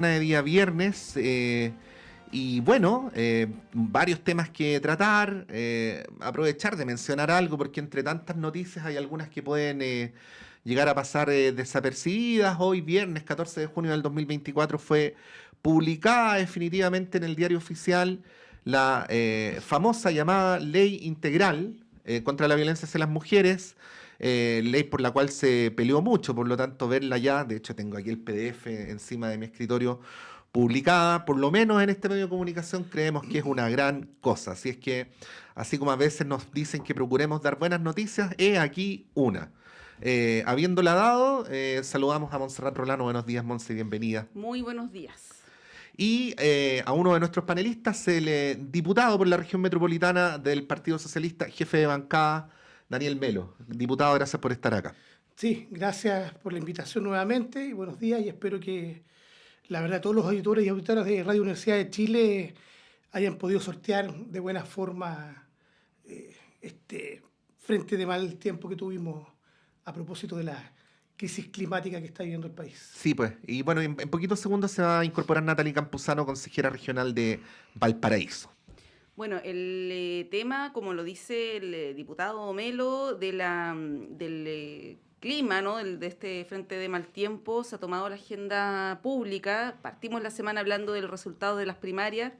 De día viernes y bueno, varios temas que tratar, aprovechar de mencionar algo porque entre tantas noticias hay algunas que pueden llegar a pasar desapercibidas. Hoy viernes 14 de junio del 2024 fue publicada definitivamente en el Diario Oficial la famosa llamada Ley Integral contra la violencia hacia las mujeres, ley por la cual se peleó mucho, por lo tanto verla ya, de hecho tengo aquí el PDF encima de mi escritorio publicada, por lo menos en este medio de comunicación creemos que es una gran cosa, así es que así como a veces nos dicen que procuremos dar buenas noticias, he aquí una. Habiéndola dado, saludamos a Montserrat Rolano. Buenos días, Monse, bienvenida. Muy buenos días. Y a uno de nuestros panelistas, el diputado por la región metropolitana del Partido Socialista, jefe de bancada, Daniel Melo. Diputado, gracias por estar acá. Sí, gracias por la invitación nuevamente y buenos días, y espero que, la verdad, todos los auditores y auditoras de Radio Universidad de Chile hayan podido sortear de buena forma este frente de mal tiempo que tuvimos a propósito de la crisis climática que está viviendo el país. Sí, pues. Y bueno, en poquitos segundos se va a incorporar Natalie Campuzano, consejera regional de Valparaíso. Bueno, el tema, como lo dice el diputado Melo, del clima, ¿no? De este frente de mal tiempo, se ha tomado la agenda pública. Partimos la semana hablando del resultado de las primarias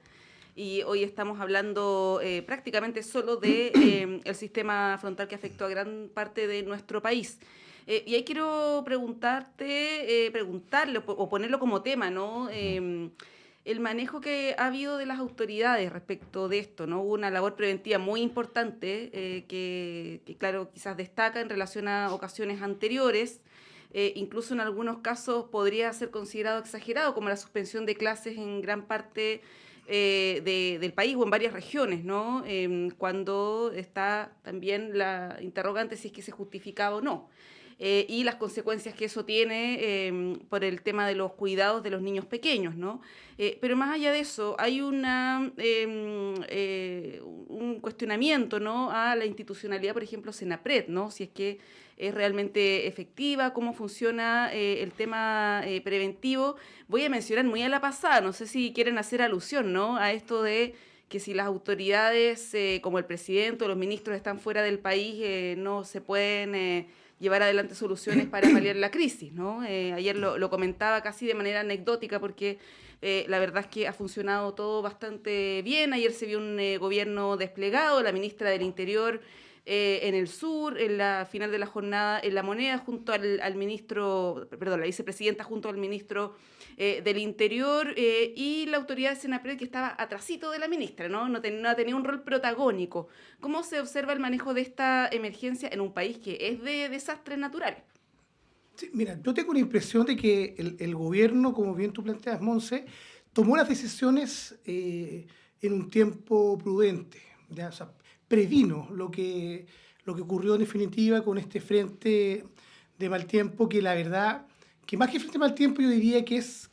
y hoy estamos hablando prácticamente solo de el sistema frontal que afectó a gran parte de nuestro país. Y ahí quiero preguntarle o ponerlo como tema, ¿no? El manejo que ha habido de las autoridades respecto de esto, ¿no? Hubo una labor preventiva muy importante que, claro, quizás destaca en relación a ocasiones anteriores. Incluso en algunos casos podría ser considerado exagerado, como la suspensión de clases en gran parte del país o en varias regiones, ¿no? Cuando está también la interrogante si es que se justificaba o no. Y las consecuencias que eso tiene por el tema de los cuidados de los niños pequeños, ¿no? Pero más allá de eso, hay un cuestionamiento, ¿no? A la institucionalidad, por ejemplo, Senapred, ¿no? Si es que es realmente efectiva, cómo funciona el tema preventivo. Voy a mencionar muy a la pasada, no sé si quieren hacer alusión, ¿no? A esto de que si las autoridades, como el presidente o los ministros, están fuera del país, no se pueden llevar adelante soluciones para paliar la crisis, ¿no? Ayer lo comentaba casi de manera anecdótica porque la verdad es que ha funcionado todo bastante bien. Ayer se vio un gobierno desplegado, la ministra del Interior en el sur, en la final de la jornada en La Moneda, junto al ministro, perdón, la vicepresidenta junto al ministro del Interior y la autoridad de Senapred que estaba atrasito de la ministra, ¿no? No tenía un rol protagónico. ¿Cómo se observa el manejo de esta emergencia en un país que es de desastres naturales? Sí, mira, yo tengo la impresión de que el gobierno, como bien tú planteas, Monse, tomó las decisiones en un tiempo prudente, ¿ya? O sea, previno lo que ocurrió en definitiva con este frente de mal tiempo, que la verdad, que más que frente de mal tiempo yo diría que es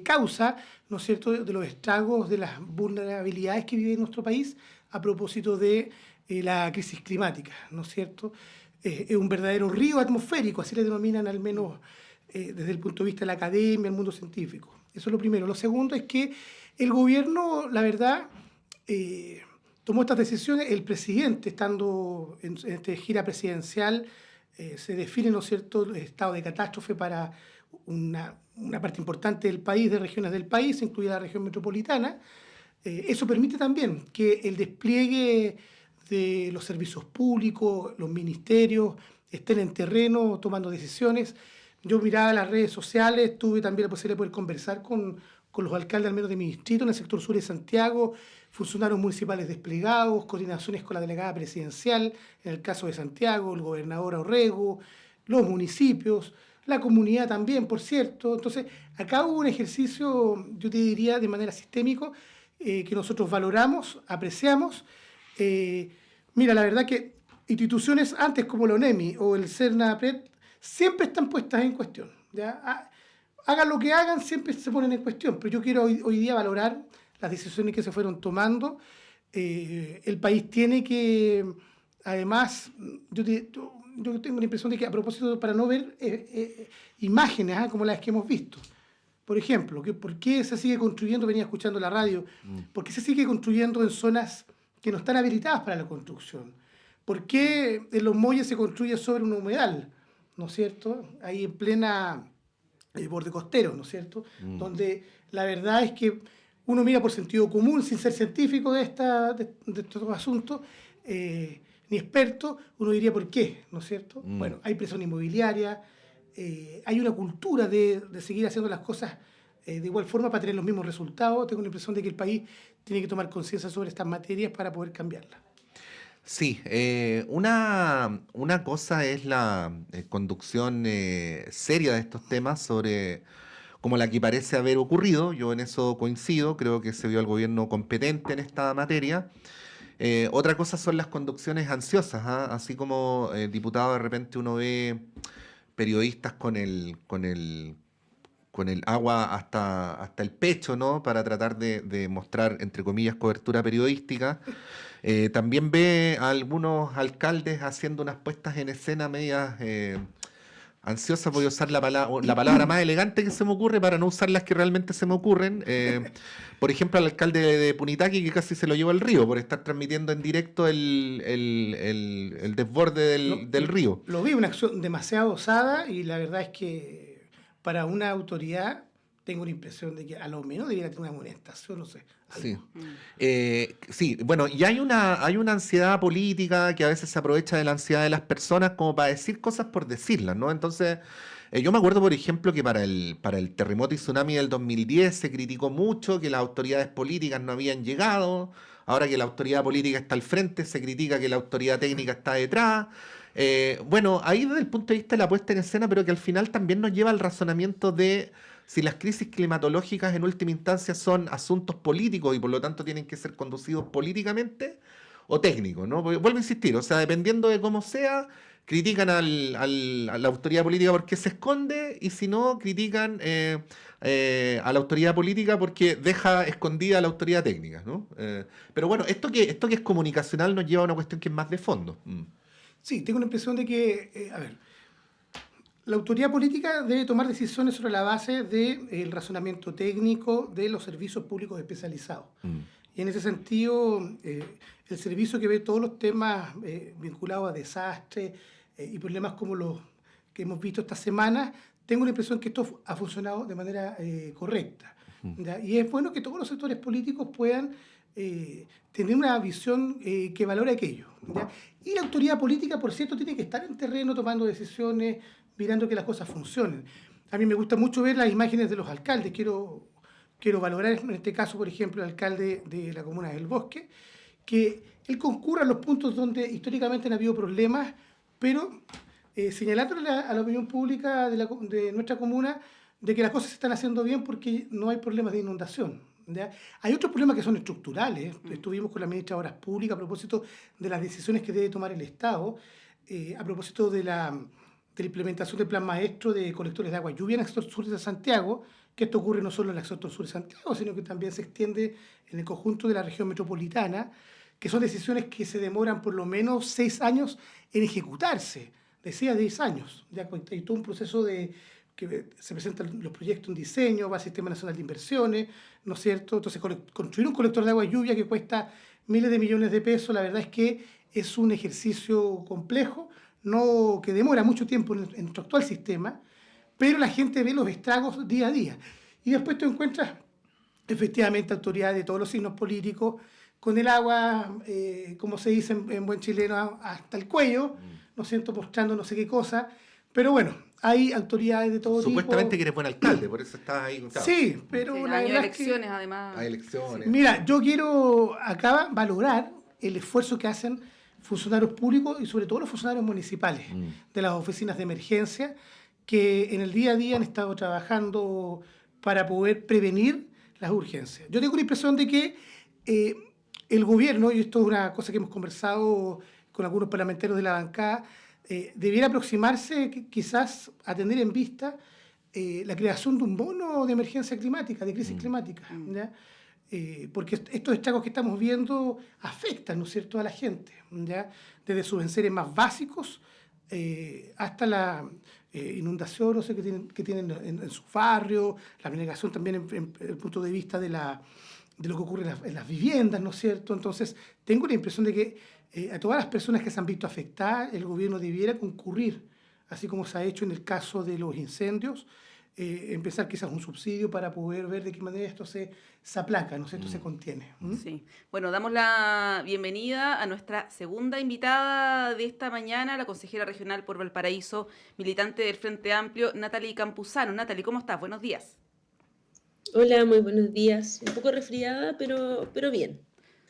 causa, ¿no es cierto?, de los estragos, de las vulnerabilidades que vive nuestro país a propósito de la crisis climática, ¿no es cierto? Es un verdadero río atmosférico, así le denominan al menos desde el punto de vista de la academia, el mundo científico. Eso es lo primero. Lo segundo es que el gobierno, la verdad, tomó estas decisiones. El presidente, estando en esta gira presidencial, se define, ¿no es cierto?, el estado de catástrofe para una parte importante del país, de regiones del país, incluida la región metropolitana. Eso permite también que el despliegue de los servicios públicos, los ministerios, estén en terreno tomando decisiones. Yo miraba las redes sociales, tuve también la posibilidad de poder conversar con los alcaldes al menos de mi distrito, en el sector sur de Santiago, funcionarios municipales desplegados, coordinaciones con la delegada presidencial, en el caso de Santiago, el gobernador Orrego, los municipios, la comunidad también, por cierto. Entonces, acá hubo un ejercicio, yo te diría, de manera sistémica, que nosotros valoramos, apreciamos. Mira, la verdad que instituciones antes como la ONEMI o el CERNAPRED siempre están puestas en cuestión, ¿ya? Hagan lo que hagan, siempre se ponen en cuestión, pero yo quiero hoy día valorar las decisiones que se fueron tomando. El país tiene que, además, yo tengo la impresión de que a propósito, para no ver imágenes como las que hemos visto, Por ejemplo, ¿por qué se sigue construyendo? Venía escuchando la radio. ¿Por qué se sigue construyendo en zonas que no están habilitadas para la construcción? ¿Por qué en los muelles se construye sobre un humedal? ¿No es cierto? Ahí en plena borde costero, ¿no es cierto? Donde la verdad es que uno mira por sentido común, sin ser científico de estos asuntos, ni experto, uno diría ¿por qué? ¿No es cierto? Bueno, hay presión inmobiliaria, hay una cultura de seguir haciendo las cosas de igual forma para tener los mismos resultados. Tengo la impresión de que el país tiene que tomar conciencia sobre estas materias para poder cambiarlas. Sí, una cosa es la conducción seria de estos temas sobre como la que parece haber ocurrido. Yo en eso coincido, creo que se vio al gobierno competente en esta materia. Otra cosa son las conducciones ansiosas, ¿ah? Así como diputado de repente uno ve periodistas con el agua hasta el pecho, ¿no? Para tratar de mostrar, entre comillas, cobertura periodística. También ve a algunos alcaldes haciendo unas puestas en escena medias ansiosas. Voy a usar la palabra más elegante que se me ocurre para no usar las que realmente se me ocurren. Por ejemplo, al alcalde de Punitaqui, que casi se lo llevó al río por estar transmitiendo en directo el desborde del río. Lo vi, una acción demasiado osada, y la verdad es que para una autoridad tengo la impresión de que a lo menos debiera tener una amonestación, no sé. Sí. Sí, bueno, y hay una ansiedad política que a veces se aprovecha de la ansiedad de las personas como para decir cosas por decirlas, ¿no? Entonces, yo me acuerdo, por ejemplo, que para el terremoto y tsunami del 2010 se criticó mucho que las autoridades políticas no habían llegado. Ahora que la autoridad política está al frente, se critica que la autoridad técnica está detrás. Bueno, ahí desde el punto de vista de la puesta en escena, pero que al final también nos lleva al razonamiento de si las crisis climatológicas en última instancia son asuntos políticos y por lo tanto tienen que ser conducidos políticamente o técnicos, ¿no? Porque, vuelvo a insistir, o sea, dependiendo de cómo sea, critican a la autoridad política porque se esconde, y si no, critican a la autoridad política porque deja escondida a la autoridad técnica, ¿no? Pero bueno, esto que es comunicacional nos lleva a una cuestión que es más de fondo. Sí, tengo la impresión de que, a ver, la autoridad política debe tomar decisiones sobre la base del razonamiento técnico de los servicios públicos especializados. Y en ese sentido, el servicio que ve todos los temas vinculados a desastres y problemas como los que hemos visto esta semana, tengo la impresión que esto ha funcionado de manera correcta. ¿Ya? Y es bueno que todos los sectores políticos puedan tener una visión que valore aquello. ¿Ya? Y la autoridad política, por cierto, tiene que estar en terreno tomando decisiones, mirando que las cosas funcionen. A mí me gusta mucho ver las imágenes de los alcaldes. Quiero valorar en este caso, por ejemplo, el alcalde de la comuna del Bosque, que él concurra a los puntos donde históricamente han habido problemas, pero señalándole a la opinión pública de nuestra comuna de que las cosas se están haciendo bien porque no hay problemas de inundación. ¿Ya? Hay otros problemas que son estructurales. Estuvimos con la ministra de Obras Públicas a propósito de las decisiones que debe tomar el Estado, a propósito de la implementación del plan maestro de colectores de agua lluvia en el sector sur de Santiago, que esto ocurre no solo en el sector sur de Santiago, sino que también se extiende en el conjunto de la región metropolitana, que son decisiones que se demoran por lo menos 6 años en ejecutarse, decía 10 años. Ya hay todo un proceso que se presentan los proyectos en diseño, va al Sistema Nacional de Inversiones, ¿no es cierto? Entonces, construir un colector de agua lluvia que cuesta miles de millones de pesos, la verdad es que es un ejercicio complejo, que demora mucho tiempo en nuestro actual sistema, pero la gente ve los estragos día a día. Y después te encuentras, efectivamente, autoridades de todos los signos políticos, con el agua, como se dice en buen chileno, hasta el cuello, ¿no es cierto?, mostrando no sé qué cosa. Pero bueno, hay autoridades de todo tipo. Supuestamente que eres buen alcalde, por eso estás ahí. Claro. Sí, pero sí, la año de verdad elecciones, además. Hay elecciones. Mira, yo quiero acá valorar el esfuerzo que hacen funcionarios públicos y sobre todo los funcionarios municipales de las oficinas de emergencia, que en el día a día han estado trabajando para poder prevenir las urgencias. Yo tengo la impresión de que el gobierno, y esto es una cosa que hemos conversado con algunos parlamentarios de la bancada, debiera aproximarse quizás a tener en vista la creación de un bono de emergencia climática, de crisis climática, ¿ya? Porque estos estragos que estamos viendo afectan, ¿no es cierto?, a la gente, ¿ya? Desde sus enseres más básicos hasta la inundación, no sé, que tienen en sus barrios, la abnegación también en el punto de vista de lo que ocurre en las viviendas, ¿no es cierto? Entonces, tengo la impresión de que a todas las personas que se han visto afectadas, el gobierno debiera concurrir, así como se ha hecho en el caso de los incendios, empezar quizás un subsidio para poder ver de qué manera esto se aplaca, ¿no es cierto? Se contiene. Sí. Bueno, damos la bienvenida a nuestra segunda invitada de esta mañana, la consejera regional por Valparaíso, militante del Frente Amplio, Natalie Campuzano. Natalie, ¿cómo estás? Buenos días. Hola, muy buenos días. Un poco resfriada, pero bien.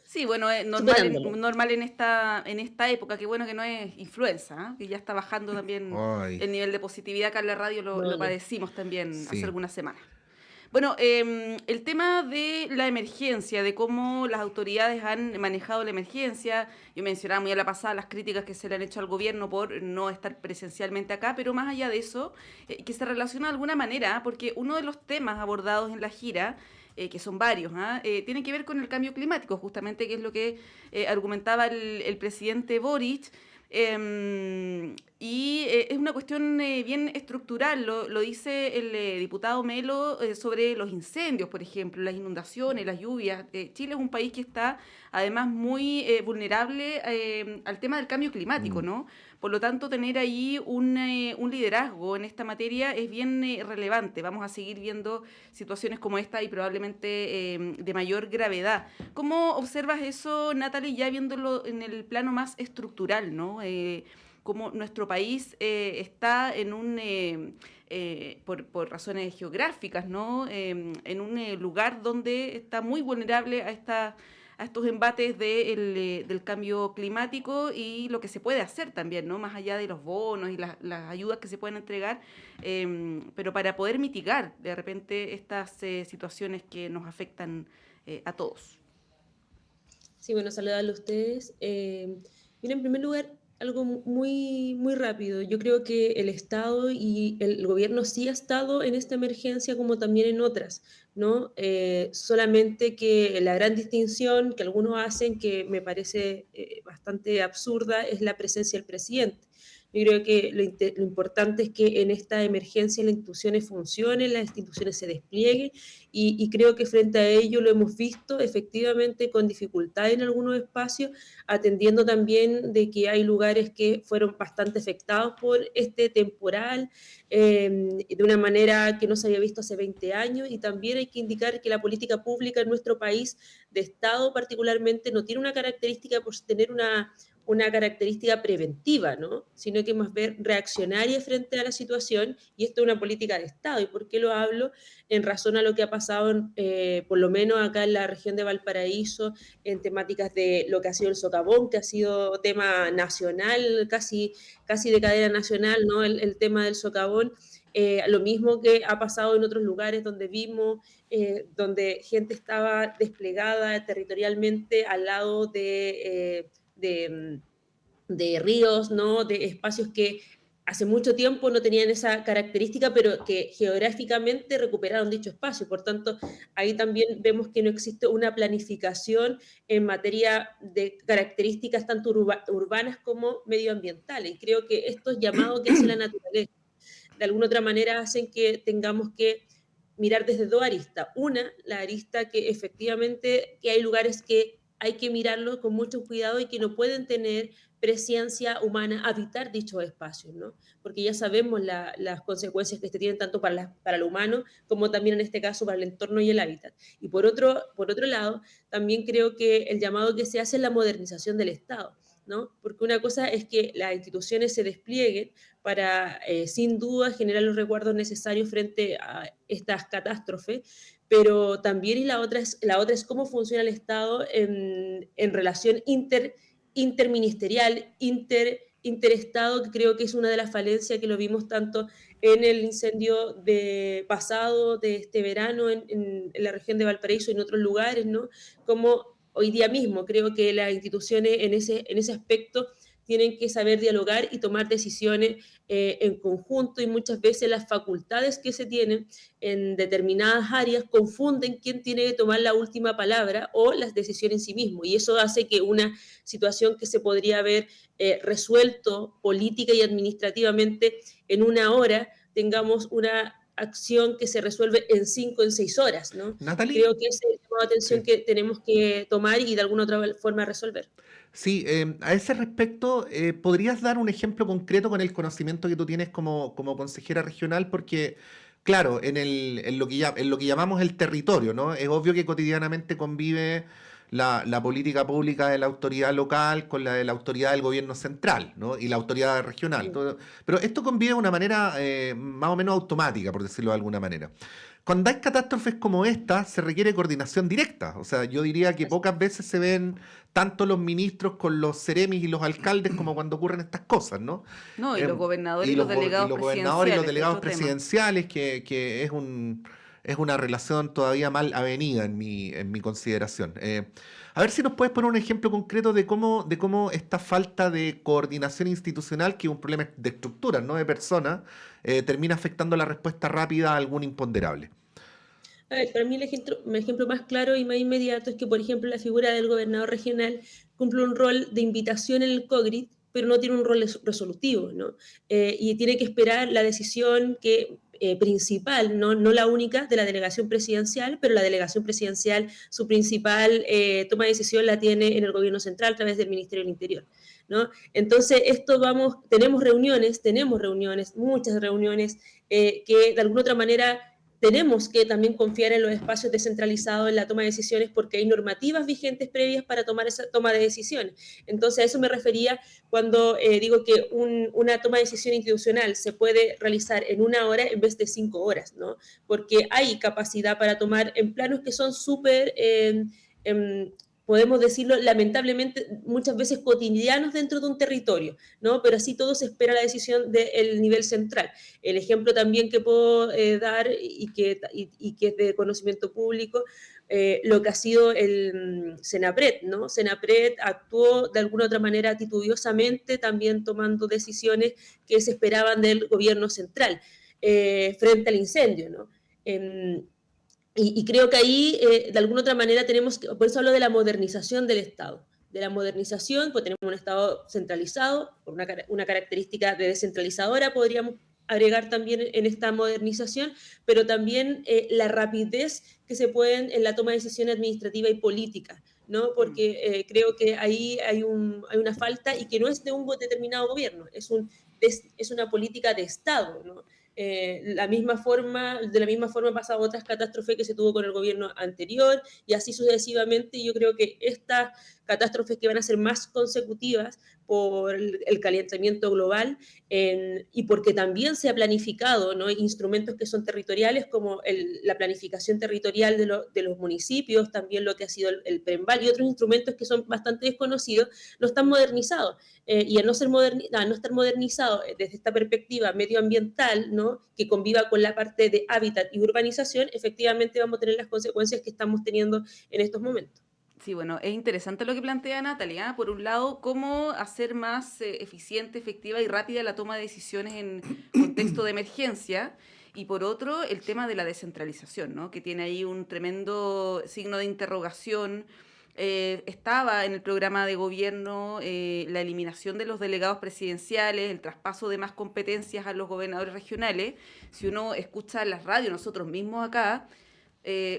Sí, bueno, es Superándolo. normal en esta época, qué bueno que no es influenza, ¿eh? Que ya está bajando también Ay, el nivel de positividad. Acá en la radio lo No, no. padecimos también hace sí. algunas semanas. Bueno, el tema de la emergencia, de cómo las autoridades han manejado la emergencia, yo mencionaba muy a la pasada las críticas que se le han hecho al gobierno por no estar presencialmente acá, pero más allá de eso, que se relaciona de alguna manera, porque uno de los temas abordados en la gira, que son varios, tiene que ver con el cambio climático, justamente, que es lo que argumentaba el presidente Boric. Es una cuestión bien estructural, lo dice el diputado Melo sobre los incendios, por ejemplo, las inundaciones, las lluvias. Chile es un país que está además muy vulnerable al tema del cambio climático, ¿no? Por lo tanto, tener ahí un liderazgo en esta materia es bien relevante. Vamos a seguir viendo situaciones como esta y probablemente de mayor gravedad. ¿Cómo observas eso, Natalie, ya viéndolo en el plano más estructural, ¿no? Cómo nuestro país está en por razones geográficas, ¿no? En un lugar donde está muy vulnerable a estos embates del cambio climático y lo que se puede hacer también, ¿no? Más allá de los bonos y las ayudas que se pueden entregar, pero para poder mitigar de repente estas situaciones que nos afectan a todos. Sí, bueno, saludarle a ustedes. Mira, en primer lugar, algo muy rápido. Yo creo que el Estado y el gobierno sí ha estado en esta emergencia como también en otras, ¿no? Solamente que la gran distinción que algunos hacen, que me parece bastante absurda, es la presencia del presidente. Yo creo que lo importante es que en esta emergencia las instituciones funcionen, las instituciones se desplieguen y creo que frente a ello lo hemos visto efectivamente con dificultad en algunos espacios, atendiendo también de que hay lugares que fueron bastante afectados por este temporal, de una manera que no se había visto hace 20 años, y también hay que indicar que la política pública en nuestro país, de Estado particularmente, no tiene una característica por tener una característica preventiva, ¿no? Sino que más bien reaccionaria frente a la situación, y esto es una política de Estado. ¿Y por qué lo hablo? En razón a lo que ha pasado, por lo menos acá en la región de Valparaíso, en temáticas de lo que ha sido el socavón, que ha sido tema nacional, casi de cadena nacional, ¿no? El tema del socavón. Lo mismo que ha pasado en otros lugares donde vimos, donde gente estaba desplegada territorialmente al lado de ríos, ¿no? De espacios que hace mucho tiempo no tenían esa característica, pero que geográficamente recuperaron dicho espacio. Por tanto, ahí también vemos que no existe una planificación en materia de características tanto urbanas como medioambientales. Y creo que estos llamados que hace la naturaleza, de alguna otra manera, hacen que tengamos que mirar desde dos aristas. Una, la arista que efectivamente que hay lugares que hay que mirarlos con mucho cuidado y que no pueden tener presencia humana, habitar dichos espacios, ¿no? Porque ya sabemos las consecuencias que este tienen tanto para lo humano como también en este caso para el entorno y el hábitat. Y por otro lado, también creo que el llamado que se hace es la modernización del Estado, ¿no? Porque una cosa es que las instituciones se desplieguen para, sin duda, generar los resguardos necesarios frente a estas catástrofes, pero también y la otra es cómo funciona el Estado en relación interministerial, interestado, que creo que es una de las falencias que lo vimos tanto en el incendio pasado de este verano en la región de Valparaíso y en otros lugares, ¿no? Como hoy día mismo creo que las instituciones en ese aspecto tienen que saber dialogar y tomar decisiones en conjunto, y muchas veces las facultades que se tienen en determinadas áreas confunden quién tiene que tomar la última palabra o las decisiones en sí mismo, y eso hace que una situación que se podría haber resuelto política y administrativamente en una hora, tengamos una acción que se resuelve en 5, en 6 horas, ¿no? Natalie, Creo que ese es el tema de atención sí. que tenemos que tomar y de alguna otra forma resolver. Sí, a ese respecto, ¿podrías dar un ejemplo concreto con el conocimiento que tú tienes como consejera regional? Porque, claro, en lo que llamamos el territorio, ¿no? Es obvio que cotidianamente convive la política pública de la autoridad local con la de la autoridad del gobierno central, ¿no? Y la autoridad regional. Pero esto convive de una manera más o menos automática, por decirlo de alguna manera. Cuando hay catástrofes como esta, se requiere coordinación directa. O sea, yo diría que pocas veces se ven tanto los ministros con los seremis y los alcaldes como cuando ocurren estas cosas, ¿no? No, y los gobernadores y Y los los delegados gobernadores y los presidenciales, delegados otro tema. presidenciales, que es una relación todavía mal avenida en mi consideración. A ver si nos puedes poner un ejemplo concreto de cómo esta falta de coordinación institucional, que es un problema de estructuras, no de personas, termina afectando la respuesta rápida a algún imponderable. A ver, para mí el ejemplo más claro y más inmediato es que, por ejemplo, la figura del gobernador regional cumple un rol de invitación en el COGRID, pero no tiene un rol resolutivo, ¿no? Y tiene que esperar la decisión principal, no la única, de la delegación presidencial, pero la delegación presidencial, su principal toma de decisión la tiene en el gobierno central a través del Ministerio del Interior, ¿no? Entonces, tenemos reuniones, muchas reuniones, que de alguna otra manera tenemos que también confiar en los espacios descentralizados en la toma de decisiones, porque hay normativas vigentes previas para tomar esa toma de decisiones. Entonces, a eso me refería cuando digo que una toma de decisión institucional se puede realizar en 1 hora en vez de 5 horas, ¿no? Porque hay capacidad para tomar en planos que son súper... podemos decirlo, lamentablemente, muchas veces cotidianos dentro de un territorio, ¿no? Pero así todo se espera la decisión del nivel central. El ejemplo también que puedo dar y que es de conocimiento público, lo que ha sido el Senapred, ¿no? Senapred actuó de alguna otra manera titubiosamente, también tomando decisiones que se esperaban del gobierno central frente al incendio, ¿no? Y creo que ahí, de alguna otra manera, por eso hablo de la modernización del Estado. De la modernización, pues tenemos un Estado centralizado, por una característica de descentralizadora, podríamos agregar también en esta modernización, pero también la rapidez que se pueden en la toma de decisiones administrativa y política, ¿no? Porque creo que ahí hay una falta, y que no es de un determinado gobierno, es una política de Estado, ¿no? De la misma forma ha pasado otras catástrofes que se tuvo con el gobierno anterior, y así sucesivamente. Y yo creo que estas catástrofes que van a ser más consecutivas por el calentamiento global, y porque también se ha planificado, ¿no? Instrumentos que son territoriales, como la planificación territorial de los municipios, también lo que ha sido el PREMBAL y otros instrumentos que son bastante desconocidos, no están modernizados. Y al no estar modernizado desde esta perspectiva medioambiental, ¿no? Que conviva con la parte de hábitat y urbanización, efectivamente vamos a tener las consecuencias que estamos teniendo en estos momentos. Sí, bueno, es interesante lo que plantea Natalia. Por un lado, cómo hacer más eficiente, efectiva y rápida la toma de decisiones en contexto de emergencia. Y por otro, el tema de la descentralización, ¿no? Que tiene ahí un tremendo signo de interrogación. Estaba en el programa de gobierno la eliminación de los delegados presidenciales, el traspaso de más competencias a los gobernadores regionales. Si uno escucha las radios, nosotros mismos acá,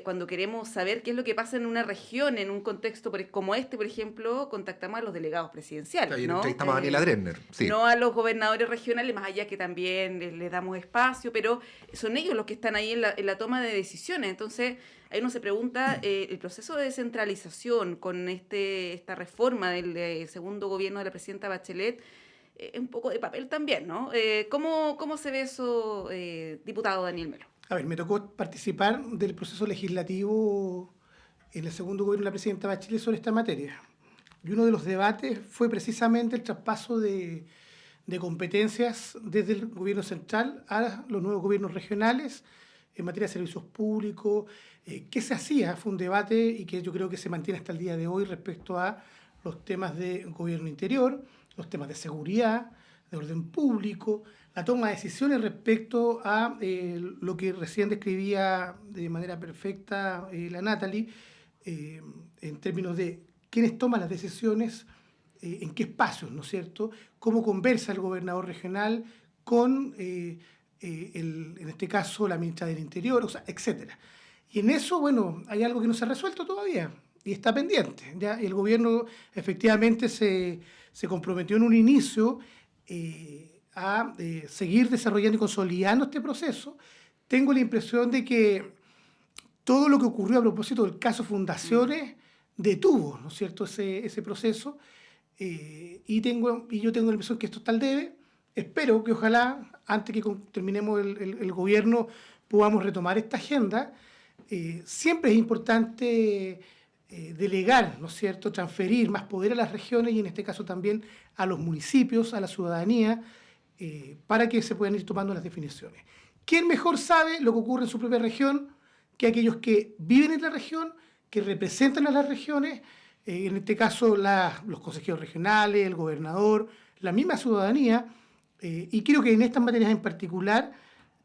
cuando queremos saber qué es lo que pasa en una región, en un contexto como este, por ejemplo, contactamos a los delegados presidenciales, Ayer ¿no? entrevistamos a Daniela Drenner, sí. No a los gobernadores regionales, más allá que también les damos espacio, pero son ellos los que están ahí en la toma de decisiones. Entonces, ahí uno se pregunta, el proceso de descentralización con esta reforma del segundo gobierno de la presidenta Bachelet, es un poco de papel también, ¿no? ¿Cómo se ve eso, diputado Daniel Melo? A ver, me tocó participar del proceso legislativo en el segundo gobierno de la presidenta Bachelet sobre esta materia. Y uno de los debates fue precisamente el traspaso de competencias desde el gobierno central a los nuevos gobiernos regionales en materia de servicios públicos. ¿Qué se hacía? Fue un debate y que yo creo que se mantiene hasta el día de hoy respecto a los temas de gobierno interior, los temas de seguridad, de orden público, la toma de decisiones respecto a lo que recién describía de manera perfecta la Natalie, en términos de quiénes toman las decisiones, en qué espacios, ¿no es cierto? Cómo conversa el gobernador regional con, en este caso, la ministra del Interior, o sea, etcétera. Y en eso, bueno, hay algo que no se ha resuelto todavía y está pendiente, ¿ya? Y el gobierno efectivamente se comprometió en un inicio a seguir desarrollando y consolidando este proceso. Tengo la impresión de que todo lo que ocurrió a propósito del caso Fundaciones detuvo, ¿no es cierto?, ese proceso. Y yo tengo la impresión que esto está al debe. Espero que ojalá, antes que terminemos el gobierno, podamos retomar esta agenda. Siempre es importante delegar, ¿no es cierto?, transferir más poder a las regiones y en este caso también a los municipios, a la ciudadanía, para que se puedan ir tomando las definiciones. ¿Quién mejor sabe lo que ocurre en su propia región que aquellos que viven en la región, que representan a las regiones? En este caso los consejeros regionales, el gobernador, la misma ciudadanía, y creo que en estas materias en particular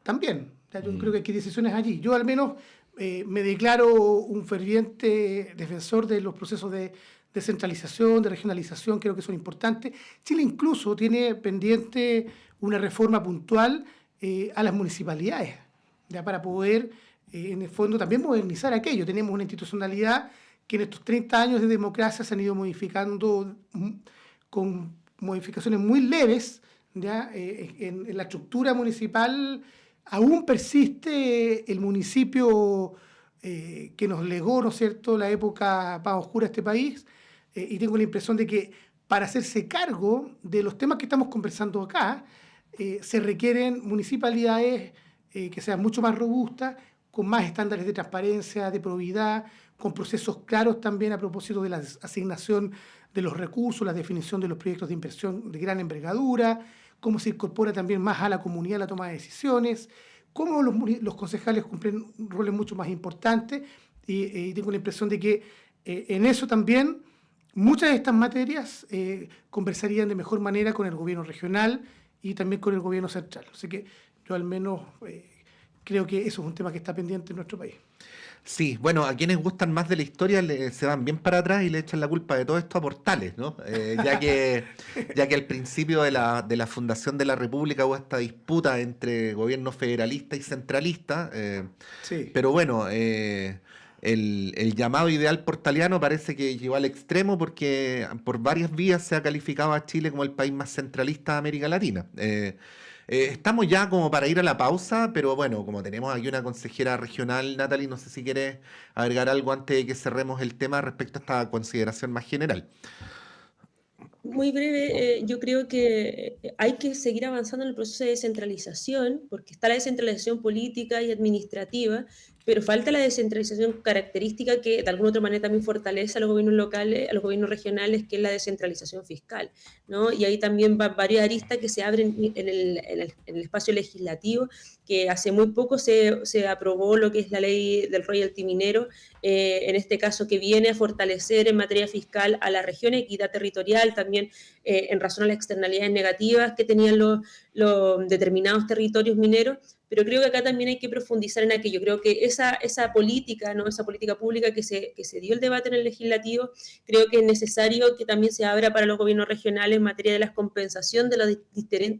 también. Yo creo que hay decisiones allí. Yo al menos me declaro un ferviente defensor de los procesos de descentralización, de regionalización, creo que son importantes. Chile incluso tiene pendiente una reforma puntual a las municipalidades, ya para poder, en el fondo, también modernizar aquello. Tenemos una institucionalidad que en estos 30 años de democracia se han ido modificando con modificaciones muy leves, ¿ya? En la estructura municipal aún persiste el municipio que nos legó, ¿no es cierto?, la época más oscura de este país, y tengo la impresión de que para hacerse cargo de los temas que estamos conversando acá, se requieren municipalidades que sean mucho más robustas, con más estándares de transparencia, de probidad, con procesos claros también a propósito de la asignación de los recursos, la definición de los proyectos de inversión de gran envergadura, cómo se incorpora también más a la comunidad la toma de decisiones, cómo los concejales cumplen roles mucho más importantes, y tengo la impresión de que en eso también muchas de estas materias conversarían de mejor manera con el gobierno regional y también con el gobierno central. Así que yo al menos creo que eso es un tema que está pendiente en nuestro país. Sí, bueno, a quienes gustan más de la historia se van bien para atrás y le echan la culpa de todo esto a Portales, ¿no? Ya que al principio de la fundación de la República hubo esta disputa entre gobierno federalista y centralista, Sí. pero bueno, el llamado ideal portaliano parece que llegó al extremo porque por varias vías se ha calificado a Chile como el país más centralista de América Latina. Estamos ya como para ir a la pausa, pero bueno, como tenemos aquí una consejera regional, Natalie, no sé si quieres agregar algo antes de que cerremos el tema respecto a esta consideración más general. Muy breve, yo creo que hay que seguir avanzando en el proceso de descentralización, porque está la descentralización política y administrativa, pero falta la descentralización característica que de alguna otra manera también fortalece a los gobiernos locales, a los gobiernos regionales, que es la descentralización fiscal, ¿no? Y ahí también va varias aristas que se abren en el espacio legislativo, que hace muy poco se aprobó lo que es la ley del royalty minero, en este caso que viene a fortalecer en materia fiscal a la región, equidad territorial, también en razón a las externalidades negativas que tenían los determinados territorios mineros, pero creo que acá también hay que profundizar en aquello. Creo que esa política, ¿no?, esa política pública que se dio el debate en el legislativo, creo que es necesario que también se abra para los gobiernos regionales en materia de la compensación de los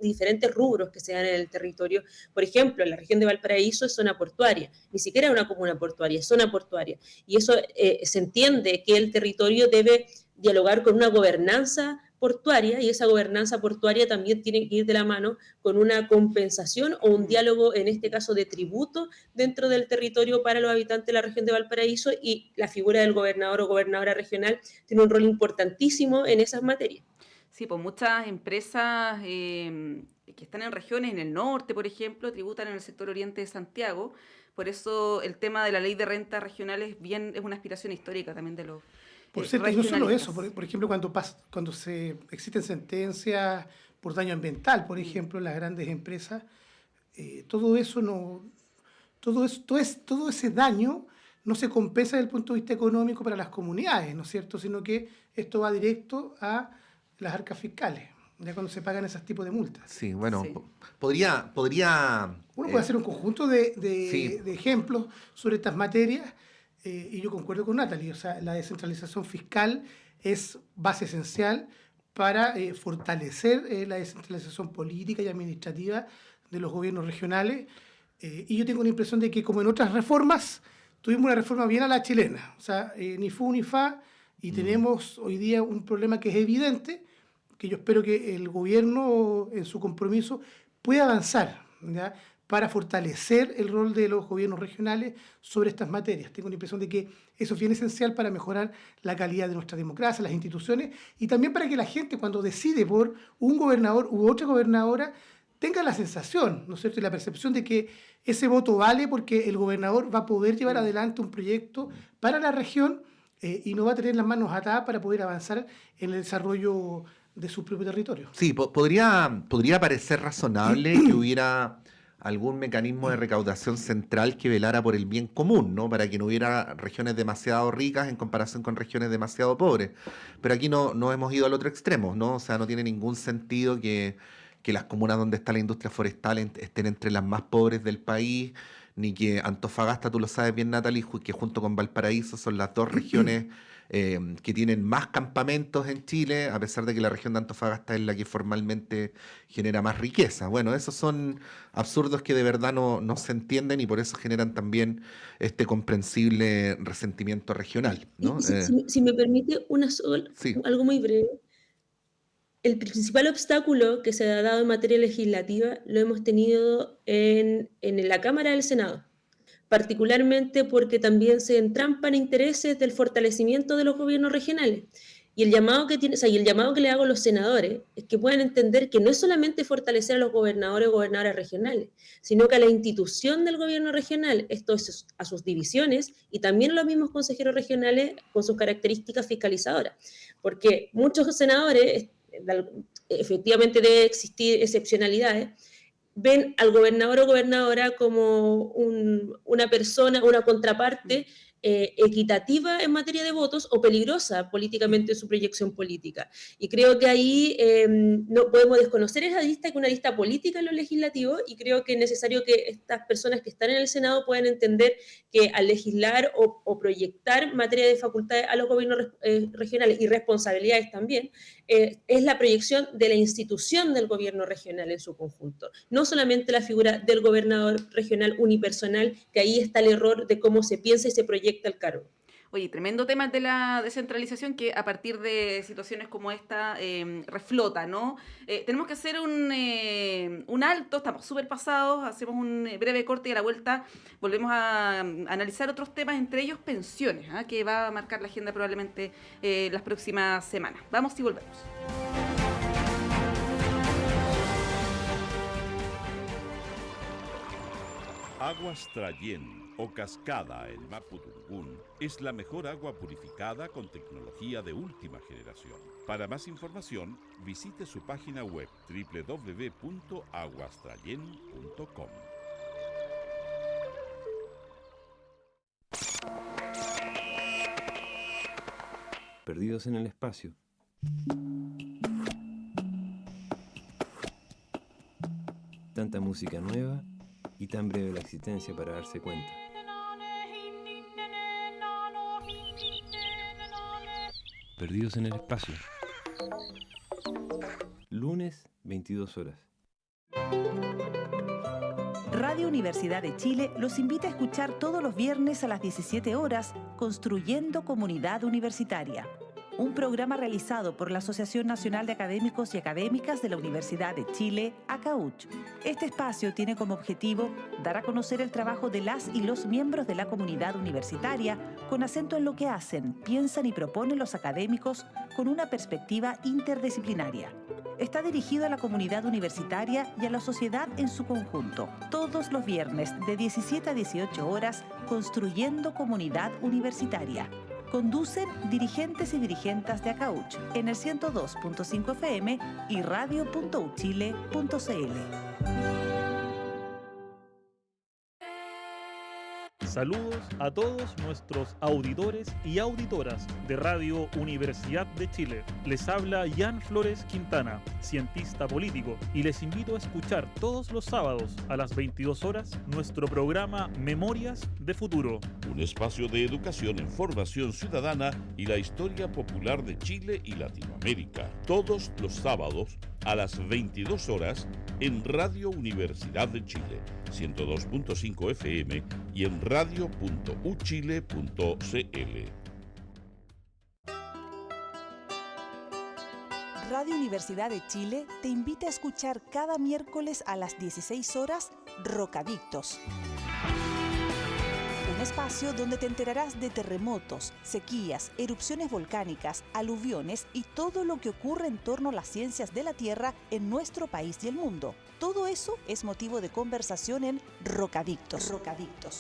diferentes rubros que se dan en el territorio. Por ejemplo, en la región de Valparaíso es zona portuaria, ni siquiera es una comuna portuaria, es zona portuaria. Y eso se entiende que el territorio debe dialogar con una gobernanza portuaria, y esa gobernanza portuaria también tiene que ir de la mano con una compensación o un diálogo, en este caso de tributo, dentro del territorio para los habitantes de la región de Valparaíso, y la figura del gobernador o gobernadora regional tiene un rol importantísimo en esas materias. Sí, pues muchas empresas que están en regiones, en el norte, por ejemplo, tributan en el sector oriente de Santiago. Por eso el tema de la ley de rentas regionales es una aspiración histórica también de los Por cierto, y no solo eso, regionalistas. por ejemplo, cuando existen sentencias por daño ambiental, por ejemplo, en las grandes empresas, todo ese daño no se compensa desde el punto de vista económico para las comunidades, ¿no es cierto?, sino que esto va directo a las arcas fiscales. ya cuando se pagan esos tipos de multas. Sí, bueno, Sí. podría... Uno puede hacer un conjunto de sí. ejemplos sobre estas materias, y yo concuerdo con Natalie, o sea, la descentralización fiscal es base esencial para fortalecer la descentralización política y administrativa de los gobiernos regionales, y yo tengo la impresión de que, como en otras reformas, tuvimos una reforma bien a la chilena, o sea, ni fu ni fa, y tenemos hoy día un problema que es evidente, que yo espero que el gobierno, en su compromiso, pueda avanzar, ¿ya?, para fortalecer el rol de los gobiernos regionales sobre estas materias. Tengo la impresión de que eso es bien esencial para mejorar la calidad de nuestra democracia, las instituciones, y también para que la gente, cuando decide por un gobernador u otra gobernadora, tenga la sensación, ¿no es cierto?, y la percepción de que ese voto vale porque el gobernador va a poder llevar adelante un proyecto para la región, y no va a tener las manos atadas para poder avanzar en el desarrollo de su propio territorio. Sí, podría parecer razonable que hubiera algún mecanismo de recaudación central que velara por el bien común, ¿no? Para que no hubiera regiones demasiado ricas en comparación con regiones demasiado pobres. Pero aquí no hemos ido al otro extremo, ¿no? O sea, no tiene ningún sentido que las comunas donde está la industria forestal estén entre las más pobres del país, ni que Antofagasta, tú lo sabes bien, Natalie, que junto con Valparaíso son las dos regiones que tienen más campamentos en Chile, a pesar de que la región de Antofagasta es la que formalmente genera más riqueza. Bueno, esos son absurdos que de verdad no se entienden y por eso generan también este comprensible resentimiento regional, ¿no? Si me permite Sí. algo muy breve. El principal obstáculo que se ha dado en materia legislativa lo hemos tenido en la Cámara del Senado, particularmente porque también se entrampan intereses del fortalecimiento de los gobiernos regionales. Y el llamado que le hago a los senadores es que puedan entender que no es solamente fortalecer a los gobernadores o gobernadoras regionales, sino que a la institución del gobierno regional, esto es a sus divisiones, y también a los mismos consejeros regionales con sus características fiscalizadoras. Porque muchos senadores, efectivamente debe existir excepcionalidades, ven al gobernador o gobernadora como una persona, una contraparte equitativa en materia de votos o peligrosa políticamente en su proyección política. Y creo que ahí no podemos desconocer esa lista, que es una lista política en lo legislativo, y creo que es necesario que estas personas que están en el Senado puedan entender que al legislar o proyectar materia de facultades a los gobiernos regionales y responsabilidades también, es la proyección de la institución del gobierno regional en su conjunto, no solamente la figura del gobernador regional unipersonal, que ahí está el error de cómo se piensa y se proyecta el cargo. Oye, tremendo tema de la descentralización que a partir de situaciones como esta reflota, ¿no? Tenemos que hacer un alto, estamos súper pasados, hacemos un breve corte y a la vuelta volvemos a analizar otros temas, entre ellos pensiones, que va a marcar la agenda probablemente las próximas semanas. Vamos y volvemos. Aguas Trayén o Cascada en Mapudungún es la mejor agua purificada con tecnología de última generación. Para más información, visite su página web www.aguastrayen.com. Perdidos en el espacio. Tanta música nueva y tan breve la existencia para darse cuenta. Perdidos en el espacio. Lunes, 22 horas. Radio Universidad de Chile los invita a escuchar todos los viernes a las 17 horas Construyendo Comunidad Universitaria, un programa realizado por la Asociación Nacional de Académicos y Académicas de la Universidad de Chile, ACAUCH. Este espacio tiene como objetivo dar a conocer el trabajo de las y los miembros de la comunidad universitaria con acento en lo que hacen, piensan y proponen los académicos con una perspectiva interdisciplinaria. Está dirigido a la comunidad universitaria y a la sociedad en su conjunto. Todos los viernes de 17 a 18 horas, Construyendo Comunidad Universitaria. Conducen dirigentes y dirigentas de ACAUCH en el 102.5 FM y radio.uchile.cl. Saludos a todos nuestros auditores y auditoras de Radio Universidad de Chile. Les habla Jan Flores Quintana, cientista político, y les invito a escuchar todos los sábados a las 22 horas nuestro programa Memorias de Futuro. Un espacio de educación en formación ciudadana y la historia popular de Chile y Latinoamérica. Todos los sábados a las 22 horas en Radio Universidad de Chile, 102.5 FM y en radio.uchile.cl. Radio Universidad de Chile te invita a escuchar cada miércoles a las 16 horas Rocadictos. Un espacio donde te enterarás de terremotos, sequías, erupciones volcánicas, aluviones y todo lo que ocurre en torno a las ciencias de la Tierra en nuestro país y el mundo. Todo eso es motivo de conversación en Rocadictos.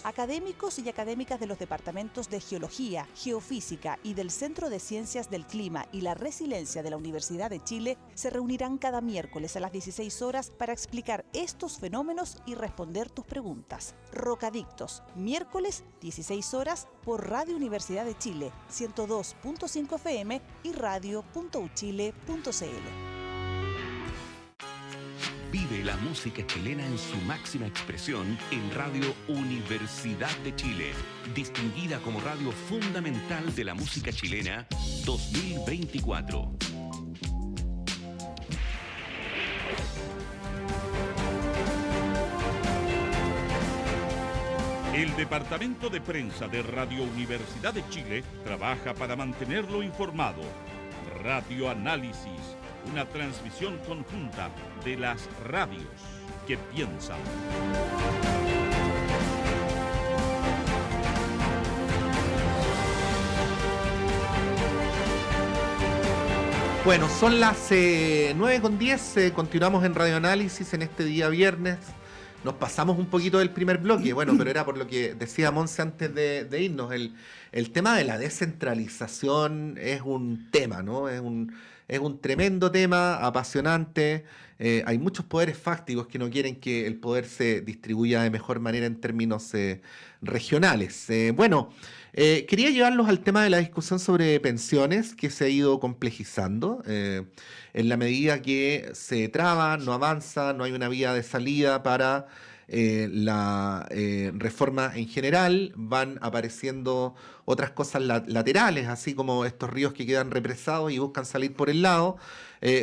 Académicos y académicas de los departamentos de Geología, Geofísica y del Centro de Ciencias del Clima y la Resiliencia de la Universidad de Chile se reunirán cada miércoles a las 16 horas para explicar estos fenómenos y responder tus preguntas. Rocadictos, miércoles 16 horas por Radio Universidad de Chile, 102.5 FM y radio.uchile.cl. Vive la música chilena en su máxima expresión en Radio Universidad de Chile, distinguida como radio fundamental de la música chilena 2024. El Departamento de Prensa de Radio Universidad de Chile trabaja para mantenerlo informado. Radio Análisis, una transmisión conjunta de las radios que piensan. Bueno, son las 9:10, continuamos en Radio Análisis en este día viernes. Nos pasamos un poquito del primer bloque, bueno, pero era por lo que decía Monse antes de irnos. El tema de la descentralización es un tema, ¿no? Es un tremendo tema, apasionante. Hay muchos poderes fácticos que no quieren que el poder se distribuya de mejor manera en términos regionales. Quería llevarlos al tema de la discusión sobre pensiones, que se ha ido complejizando. En la medida que se traba, no avanza, no hay una vía de salida para la reforma en general, van apareciendo otras cosas laterales, así como estos ríos que quedan represados y buscan salir por el lado,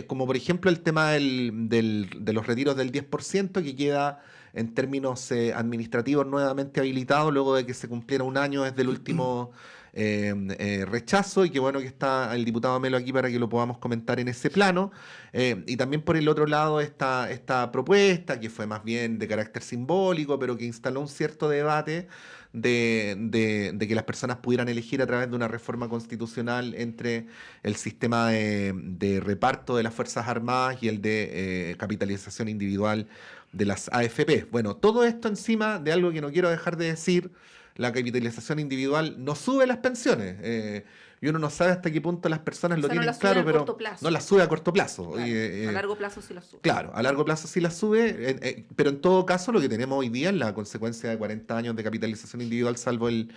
como por ejemplo el tema de los retiros del 10%, que queda en términos administrativos nuevamente habilitado luego de que se cumpliera un año desde el último rechazo, y qué bueno que está el diputado Melo aquí para que lo podamos comentar en ese plano. Y también por el otro lado esta propuesta, que fue más bien de carácter simbólico, pero que instaló un cierto debate de que las personas pudieran elegir a través de una reforma constitucional entre el sistema de reparto de las Fuerzas Armadas y el de capitalización individual de las AFP. Bueno, todo esto encima de algo que no quiero dejar de decir: la capitalización individual no sube las pensiones. Y uno no sabe hasta qué punto las personas lo tienen claro, pero no las sube a corto plazo. Claro, a largo plazo sí las sube. Claro, a largo plazo sí las sube, pero en todo caso lo que tenemos hoy día es la consecuencia de 40 años de capitalización individual, salvo el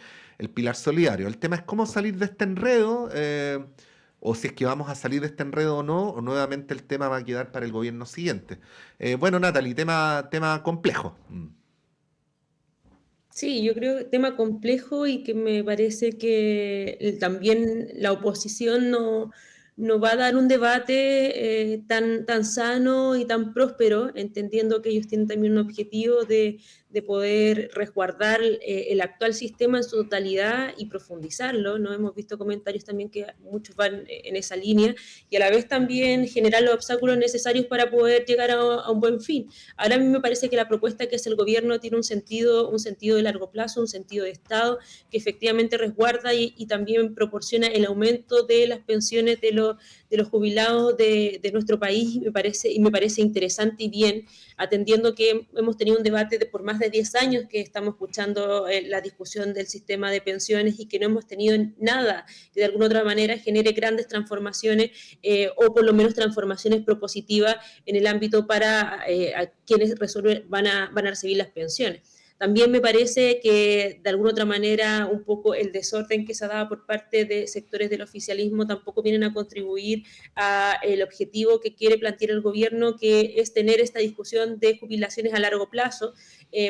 pilar solidario. El tema es cómo salir de este enredo, o si es que vamos a salir de este enredo o no, o nuevamente el tema va a quedar para el gobierno siguiente. Natalie, tema complejo. Sí, yo creo que tema complejo y que me parece que también la oposición no va a dar un debate tan sano y tan próspero, entendiendo que ellos tienen también un objetivo de poder resguardar el actual sistema en su totalidad y profundizarlo, ¿no? Hemos visto comentarios también que muchos van en esa línea, y a la vez también generar los obstáculos necesarios para poder llegar a un buen fin. Ahora a mí me parece que la propuesta que hace el gobierno tiene un sentido de largo plazo, un sentido de Estado, que efectivamente resguarda y también proporciona el aumento de las pensiones de los jubilados de nuestro país, me parece interesante y bien, atendiendo que hemos tenido un debate por más de 10 años que estamos escuchando la discusión del sistema de pensiones y que no hemos tenido nada que de alguna otra manera genere grandes transformaciones o por lo menos transformaciones propositivas en el ámbito para a quienes van a recibir las pensiones. También me parece que de alguna otra manera un poco el desorden que se ha dado por parte de sectores del oficialismo tampoco vienen a contribuir al objetivo que quiere plantear el gobierno, que es tener esta discusión de jubilaciones a largo plazo,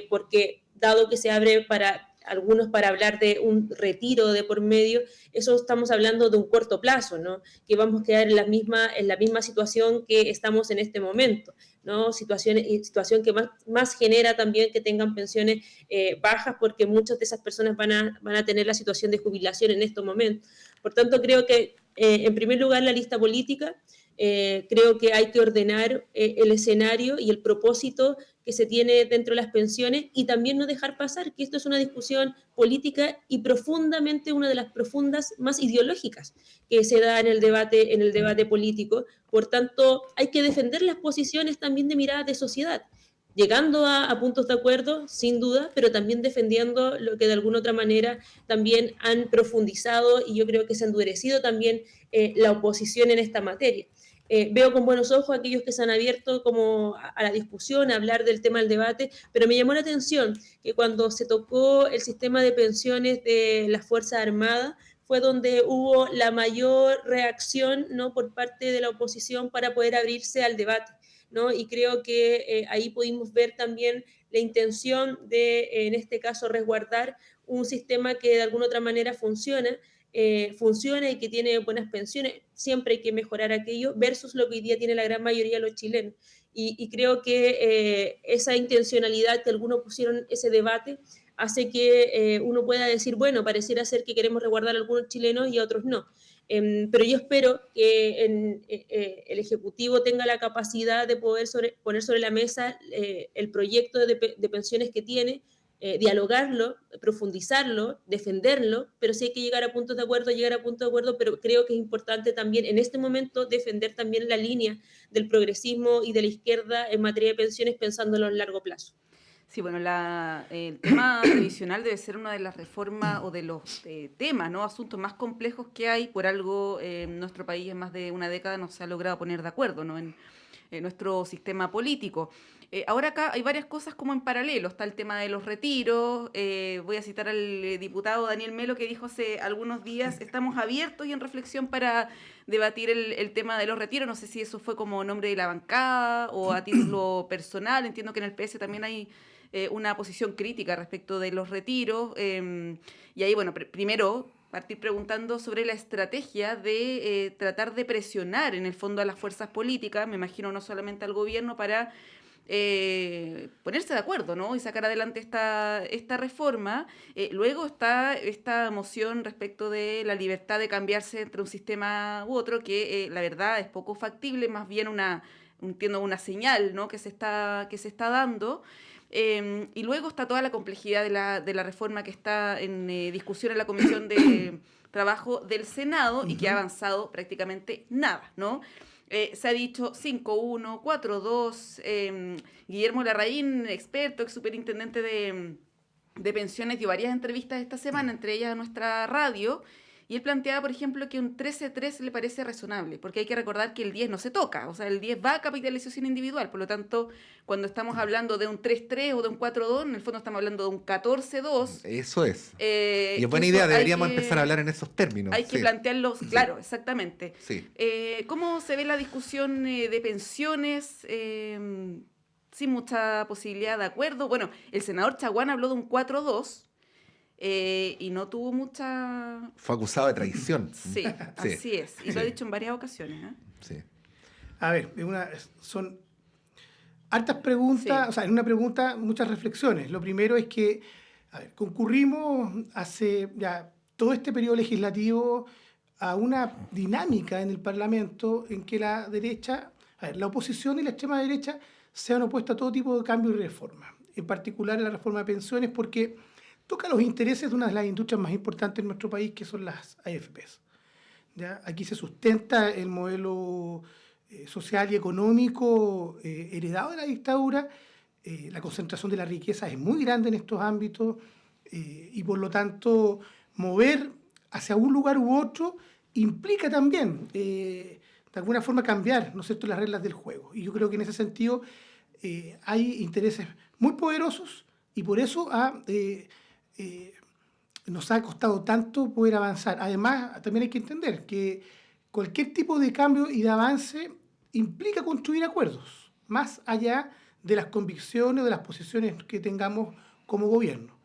porque dado que se abre para algunos para hablar de un retiro de por medio, eso estamos hablando de un corto plazo, ¿no? Que vamos a quedar en la misma situación que estamos en este momento, ¿no? Situación que más genera también que tengan pensiones bajas, porque muchas de esas personas van a tener la situación de jubilación en estos momentos. Por tanto, creo que, en primer lugar, la lista política, creo que hay que ordenar el escenario y el propósito que se tiene dentro de las pensiones, y también no dejar pasar que esto es una discusión política y profundamente una de las profundas más ideológicas que se da en el debate político. Por tanto, hay que defender las posiciones también de mirada de sociedad, llegando a puntos de acuerdo, sin duda, pero también defendiendo lo que de alguna otra manera también han profundizado, y yo creo que se ha endurecido también la oposición en esta materia. Veo con buenos ojos a aquellos que se han abierto como a la discusión, a hablar del tema del debate, pero me llamó la atención que cuando se tocó el sistema de pensiones de las Fuerzas Armadas, fue donde hubo la mayor reacción, ¿no?, por parte de la oposición para poder abrirse al debate, ¿no? Y creo que ahí pudimos ver también la intención de, en este caso, resguardar un sistema que de alguna otra manera funciona y que tiene buenas pensiones. Siempre hay que mejorar aquello versus lo que hoy día tiene la gran mayoría de los chilenos. Y creo que esa intencionalidad que algunos pusieron ese debate hace que uno pueda decir, bueno, pareciera ser que queremos resguardar a algunos chilenos y a otros no. Pero yo espero que el Ejecutivo tenga la capacidad de poder poner sobre la mesa el proyecto de pensiones que tiene, dialogarlo, profundizarlo, defenderlo, pero sí hay que llegar a puntos de acuerdo, pero creo que es importante también en este momento defender también la línea del progresismo y de la izquierda en materia de pensiones, pensándolo en largo plazo. Sí, bueno, el tema previsional debe ser una de las reformas o de los temas, ¿no?, asuntos más complejos que hay. Por algo en nuestro país en más de una década no se ha logrado poner de acuerdo, ¿no?, en nuestro sistema político. Ahora acá hay varias cosas como en paralelo. Está el tema de los retiros. Voy a citar al diputado Daniel Melo, que dijo hace algunos días: estamos abiertos y en reflexión para debatir el tema de los retiros. No sé si eso fue como nombre de la bancada o a título personal. Entiendo que en el PS también hay una posición crítica respecto de los retiros. Y ahí, bueno, primero partir preguntando sobre la estrategia de tratar de presionar en el fondo a las fuerzas políticas, me imagino no solamente al gobierno, para ponerse de acuerdo, ¿no?, y sacar adelante esta reforma. Luego está esta moción respecto de la libertad de cambiarse entre un sistema u otro, que la verdad es poco factible, más bien entiendo una señal, ¿no?, que se está dando. Y luego está toda la complejidad de la reforma que está en discusión en la Comisión de Trabajo del Senado y que ha avanzado prácticamente nada, ¿no? Se ha dicho 5-1, 4-2. Guillermo Larraín, experto, ex superintendente de pensiones, dio varias entrevistas esta semana, entre ellas a nuestra radio, y él planteaba, por ejemplo, que un 13-3 le parece razonable, porque hay que recordar que el 10 no se toca, o sea, el 10 va a capitalización individual, por lo tanto, cuando estamos hablando de un 3-3 o de un 4-2, en el fondo estamos hablando de un 14-2. Eso es. Y es buena idea, deberíamos empezar a hablar en esos términos. Hay que plantearlos, claro, exactamente. Sí. ¿Cómo se ve la discusión de pensiones? Sin mucha posibilidad de acuerdo. Bueno, el senador Chaguán habló de un 4-2. Y no tuvo mucha... Fue acusado de traición. Sí, así es. Y lo ha dicho en varias ocasiones. Sí. A ver, son hartas preguntas, o sea, en una pregunta muchas reflexiones. Lo primero es que, a ver, concurrimos hace ya todo este periodo legislativo a una dinámica en el Parlamento en que la derecha, la oposición y la extrema derecha se han opuesto a todo tipo de cambio y reforma, en particular a la reforma de pensiones, porque toca los intereses de una de las industrias más importantes en nuestro país, que son las AFPs. ¿Ya? Aquí se sustenta el modelo social y económico heredado de la dictadura. La concentración de la riqueza es muy grande en estos ámbitos y por lo tanto mover hacia un lugar u otro implica también de alguna forma cambiar, ¿no es cierto?, las reglas del juego. Y yo creo que en ese sentido hay intereses muy poderosos y por eso nos ha costado tanto poder avanzar. Además, también hay que entender que cualquier tipo de cambio y de avance implica construir acuerdos, más allá de las convicciones o de las posiciones que tengamos como gobierno.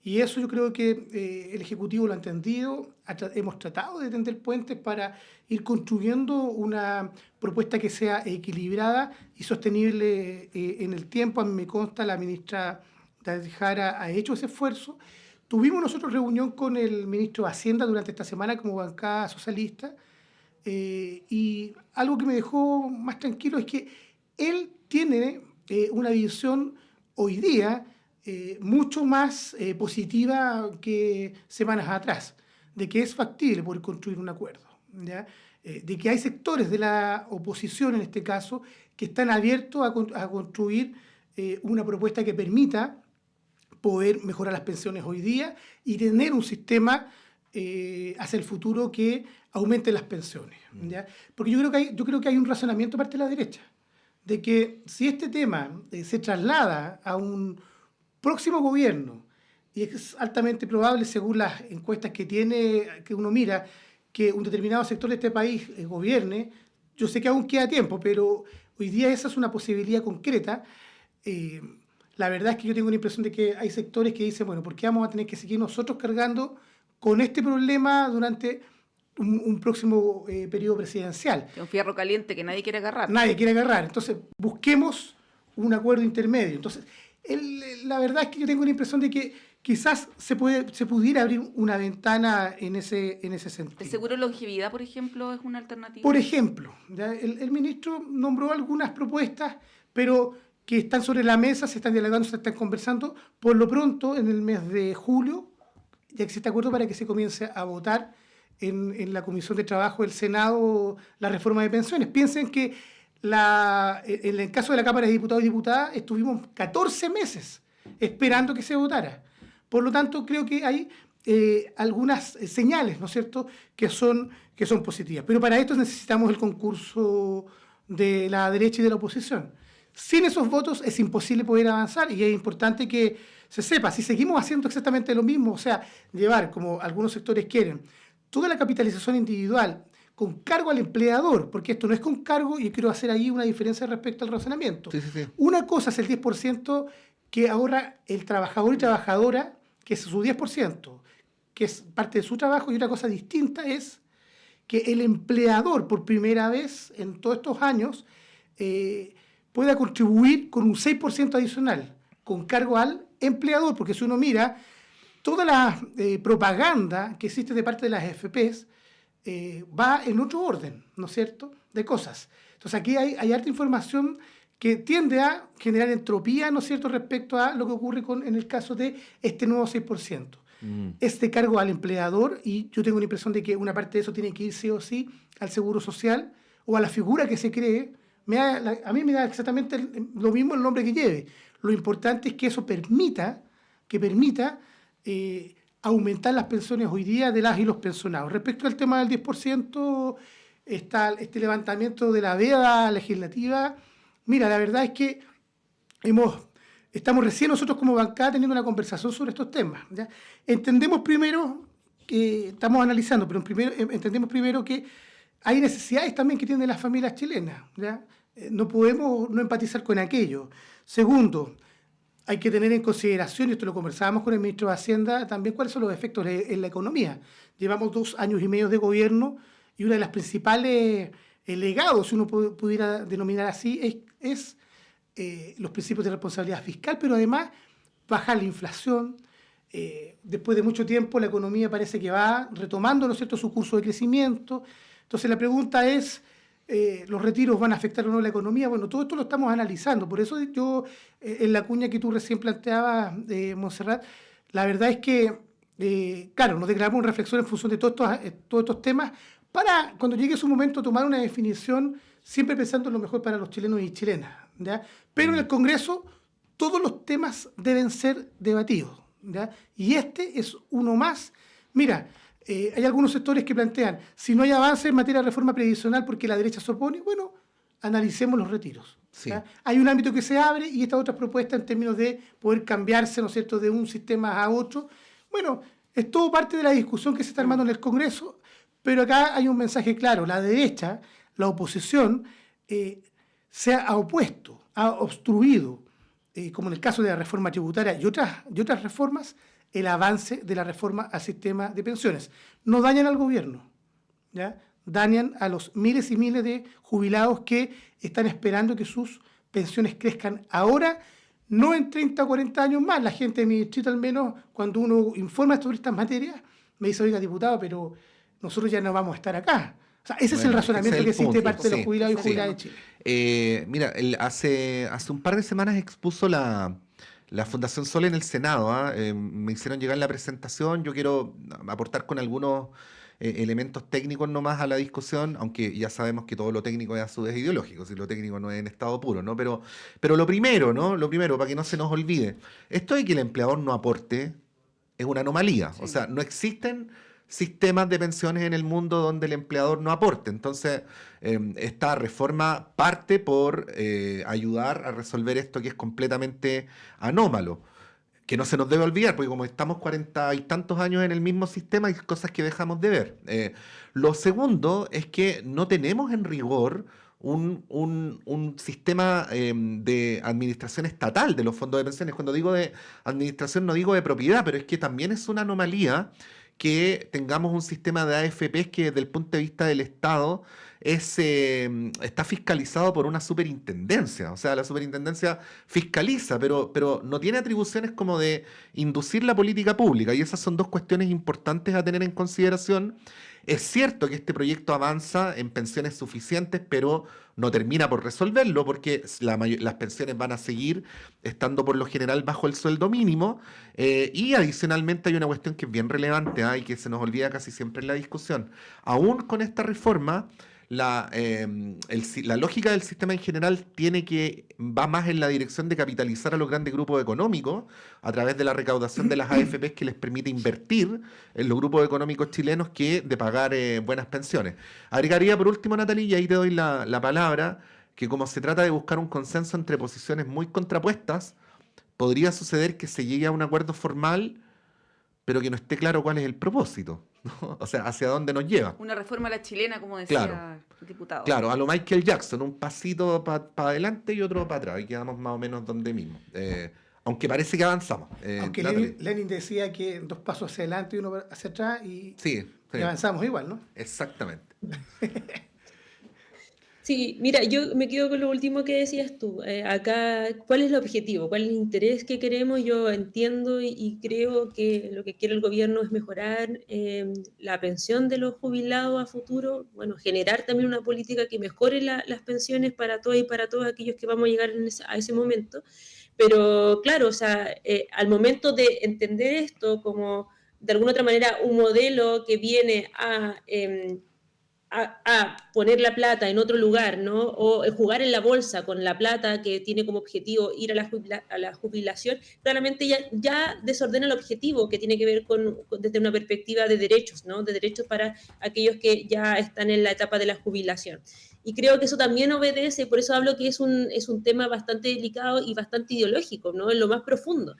Y eso yo creo que el Ejecutivo lo ha entendido. Hemos tratado de tender puentes para ir construyendo una propuesta que sea equilibrada y sostenible en el tiempo. A mí me consta, la ministra David Jara ha hecho ese esfuerzo. Tuvimos nosotros reunión con el ministro de Hacienda durante esta semana como bancada socialista, y algo que me dejó más tranquilo es que él tiene una visión hoy día mucho más positiva que semanas atrás, de que es factible poder construir un acuerdo, ¿ya? De que hay sectores de la oposición, en este caso, que están abiertos a construir una propuesta que permita poder mejorar las pensiones hoy día y tener un sistema hacia el futuro que aumente las pensiones, ¿ya? Porque yo creo que hay un razonamiento parte de la derecha, de que si este tema se traslada a un próximo gobierno, y es altamente probable, según las encuestas que uno mira, que un determinado sector de este país gobierne, yo sé que aún queda tiempo, pero hoy día esa es una posibilidad concreta. La verdad es que yo tengo la impresión de que hay sectores que dicen, bueno, ¿por qué vamos a tener que seguir nosotros cargando con este problema durante un próximo periodo presidencial? Un fierro caliente que nadie quiere agarrar. Nadie quiere agarrar. Entonces, busquemos un acuerdo intermedio. Entonces, la verdad es que yo tengo la impresión de que quizás se pudiera abrir una ventana en ese sentido. ¿El seguro de longevidad, por ejemplo, es una alternativa? Por ejemplo, ¿ya? El ministro nombró algunas propuestas, pero que están sobre la mesa, se están dialogando, se están conversando. Por lo pronto, en el mes de julio, ya existe acuerdo para que se comience a votar en la Comisión de Trabajo del Senado la reforma de pensiones. Piensen que en el caso de la Cámara de Diputados y Diputadas estuvimos 14 meses esperando que se votara. Por lo tanto, creo que hay algunas señales, ¿no es cierto?, que son positivas. Pero para esto necesitamos el concurso de la derecha y de la oposición. Sin esos votos es imposible poder avanzar, y es importante que se sepa, si seguimos haciendo exactamente lo mismo, o sea, llevar, como algunos sectores quieren, toda la capitalización individual con cargo al empleador, porque esto no es con cargo, y quiero hacer ahí una diferencia respecto al razonamiento. Sí. Una cosa es el 10% que ahorra el trabajador y trabajadora, que es su 10%, que es parte de su trabajo, y otra cosa distinta es que el empleador, por primera vez en todos estos años, pueda contribuir con un 6% adicional, con cargo al empleador, porque si uno mira, toda la propaganda que existe de parte de las AFPs va en otro orden, ¿no es cierto?, de cosas. Entonces aquí hay harta información que tiende a generar entropía, ¿no es cierto?, respecto a lo que ocurre en el caso de este nuevo 6%. Este cargo al empleador, y yo tengo la impresión de que una parte de eso tiene que ir sí o sí al seguro social o a la figura que se cree. A mí me da exactamente lo mismo el nombre que lleve. Lo importante es que eso permita aumentar las pensiones hoy día de las y los pensionados. Respecto al tema del 10%, está este levantamiento de la veda legislativa. Mira, la verdad es que estamos recién nosotros como bancada teniendo una conversación sobre estos temas, ¿ya? Entendemos primero que estamos analizando, pero entendemos primero que hay necesidades también que tienen las familias chilenas, ¿ya? No podemos no empatizar con aquello. Segundo, hay que tener en consideración, y esto lo conversábamos con el ministro de Hacienda, también cuáles son los efectos en la economía. Llevamos 2 años y medio de gobierno, y una de las principales legados, si uno pudiera denominar así, es los principios de responsabilidad fiscal, pero además bajar la inflación. Después de mucho tiempo la economía parece que va retomando, ¿no es cierto?, su curso de crecimiento. Entonces la pregunta es, ¿los retiros van a afectar o no la economía? Bueno, todo esto lo estamos analizando. Por eso yo, en la cuña que tú recién planteabas, Montserrat, la verdad es que, claro, nos declaramos en reflexión en función de todos estos temas, para cuando llegue su momento tomar una definición, siempre pensando en lo mejor para los chilenos y chilenas, ¿ya? Pero en el Congreso todos los temas deben ser debatidos, ¿ya? Y este es uno más. Mira, hay algunos sectores que plantean, si no hay avance en materia de reforma previsional porque la derecha se opone, bueno, analicemos los retiros. Sí. Hay un ámbito que se abre y estas otras propuestas en términos de poder cambiarse, ¿no es cierto?, de un sistema a otro. Bueno, es todo parte de la discusión que se está armando en el Congreso, pero acá hay un mensaje claro. La derecha, la oposición, se ha opuesto, ha obstruido, como en el caso de la reforma tributaria y otras reformas, el avance de la reforma al sistema de pensiones. No dañan al gobierno, ¿ya? Dañan a los miles y miles de jubilados que están esperando que sus pensiones crezcan ahora, no en 30 o 40 años más. La gente de mi distrito, al menos, cuando uno informa sobre estas materias, me dice, oiga, diputado, pero nosotros ya no vamos a estar acá. O sea, ese es el razonamiento que existe de parte de los jubilados y jubiladas de Chile. Mira, hace un par de semanas expuso la Fundación Sol en el Senado. Me hicieron llegar la presentación. Yo quiero aportar con algunos elementos técnicos nomás a la discusión, aunque ya sabemos que todo lo técnico es a su vez ideológico, si lo técnico no es en estado puro, ¿no? Pero lo primero, ¿no? Lo primero, para que no se nos olvide, esto de que el empleador no aporte es una anomalía. Sí. O sea, no existen sistemas de pensiones en el mundo donde el empleador no aporte. Entonces, esta reforma parte por ayudar a resolver esto que es completamente anómalo, que no se nos debe olvidar, porque como estamos 40 y tantos años en el mismo sistema, hay cosas que dejamos de ver. Lo segundo es que no tenemos en rigor un sistema de administración estatal de los fondos de pensiones. Cuando digo de administración no digo de propiedad, pero es que también es una anomalía que tengamos un sistema de AFPs que desde el punto de vista del Estado está fiscalizado por una superintendencia. O sea, la superintendencia fiscaliza, pero no tiene atribuciones como de inducir la política pública. Y esas son dos cuestiones importantes a tener en consideración. Es cierto que este proyecto avanza en pensiones suficientes, pero no termina por resolverlo, porque las pensiones van a seguir estando por lo general bajo el sueldo mínimo. Y adicionalmente hay una cuestión que es bien relevante y que se nos olvida casi siempre en la discusión. Aún con esta reforma, la lógica del sistema en general va más en la dirección de capitalizar a los grandes grupos económicos a través de la recaudación de las AFPs que les permite invertir en los grupos económicos chilenos que de pagar buenas pensiones. Agregaría por último, Natalie, y ahí te doy la palabra, que como se trata de buscar un consenso entre posiciones muy contrapuestas, podría suceder que se llegue a un acuerdo formal, pero que no esté claro cuál es el propósito, ¿no? O sea, hacia dónde nos lleva. Una reforma a la chilena, como decía el diputado. Claro, a lo Michael Jackson, un pasito para adelante y otro para atrás, y quedamos más o menos donde mismo. Aunque parece que avanzamos. Aunque Lenin decía que 2 pasos hacia adelante y 1 hacia atrás, y avanzamos igual, ¿no? Exactamente. Sí, mira, yo me quedo con lo último que decías tú. Acá, ¿cuál es el objetivo? ¿Cuál es el interés que queremos? Yo entiendo y creo que lo que quiere el gobierno es mejorar la pensión de los jubilados a futuro, bueno, generar también una política que mejore las pensiones para todos y para todos aquellos que vamos a llegar a ese momento. Pero claro, o sea, al momento de entender esto como de alguna otra manera un modelo que viene a poner la plata en otro lugar, ¿no? O jugar en la bolsa con la plata que tiene como objetivo ir a la jubilación, claramente ya desordena el objetivo que tiene que ver desde una perspectiva de derechos, ¿no? De derechos para aquellos que ya están en la etapa de la jubilación. Y creo que eso también obedece, por eso hablo que es un tema bastante delicado y bastante ideológico, ¿no? En lo más profundo,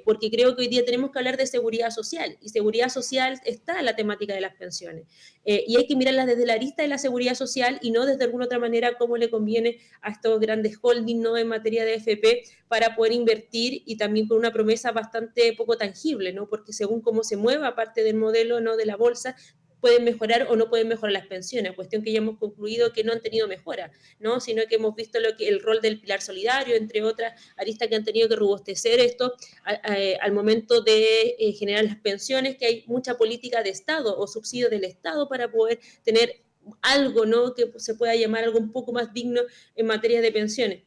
porque creo que hoy día tenemos que hablar de seguridad social, y seguridad social está en la temática de las pensiones, y hay que mirarlas desde la arista de la seguridad social y no desde alguna otra manera como le conviene a estos grandes holdings, ¿no? En materia de AFP, para poder invertir, y también con una promesa bastante poco tangible, ¿no? Porque según cómo se mueva parte del modelo, ¿no? De la bolsa, pueden mejorar o no pueden mejorar las pensiones, cuestión que ya hemos concluido que no han tenido mejora, ¿no? Sino que hemos visto el rol del pilar solidario, entre otras aristas que han tenido que robustecer esto al momento de generar las pensiones, que hay mucha política de Estado o subsidio del Estado para poder tener algo, ¿no? Que se pueda llamar algo un poco más digno en materia de pensiones.